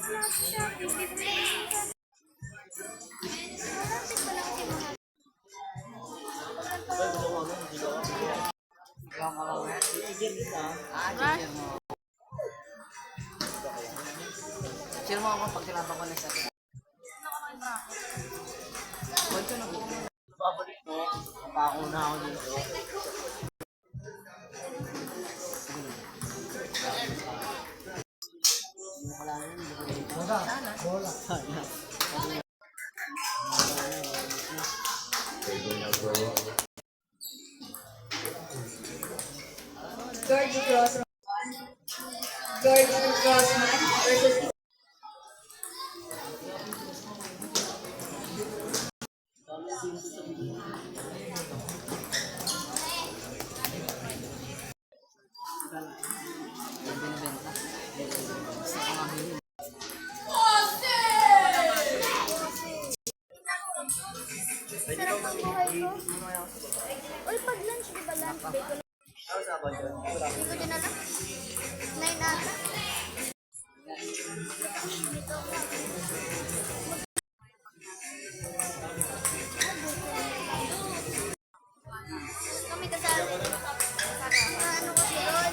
Share mo ako pag tinapang ko na sa atin. Huwag ko na po. Babalik mo. Pako na ako dito. Bola. George Crossman versus sarap ng buhay ko. Uy, pag lunch, di ba lunch? Bacon. Hindi ko din alam. 9 ata. Kami kasali. Ano kasi yun?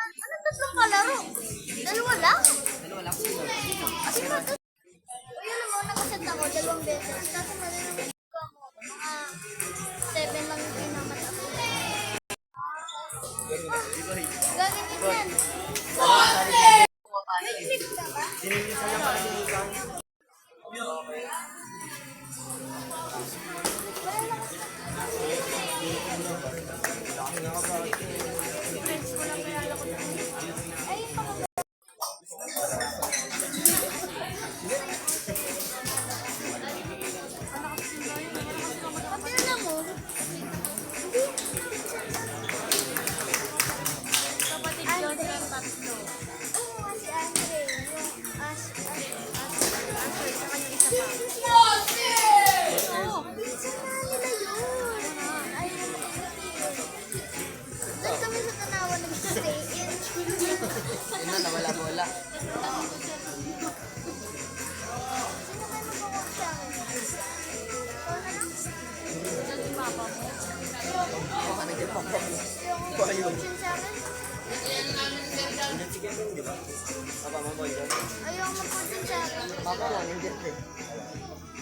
Anong tatlong kalaro? Dalawa lang? Dalawa lang. Kasi yun naman, nakaset ako 2 beses. Kasi marinig ko mo. Mga 7 lang yung pinamat ako. Galing din yan. May clip ka ba? Yun na, nawala bola. Baka nandiyan pa po. Ayun. Ayaw mo po dyan sa akin. Baka lang, nandiyan din.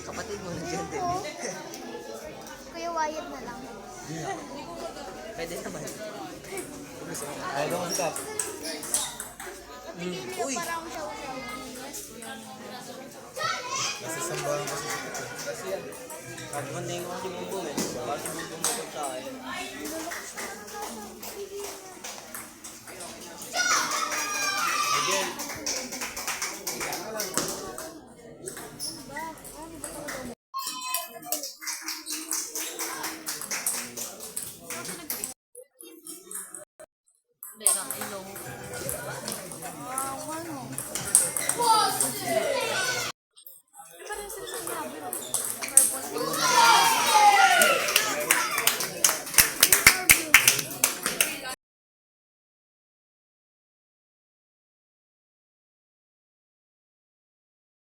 Kapatid mo, nandiyan din. Kuya Wyatt na lang. Pwede naman. Ayaw daw kasi tap. Uy! Parang saw-saw. Nasa sambahan kasi sa kita. Kasi yan. Pag-banding ko si Bumbong eh. Baka si Bumbong mo sa akin. Again. Hindi lang, ilong.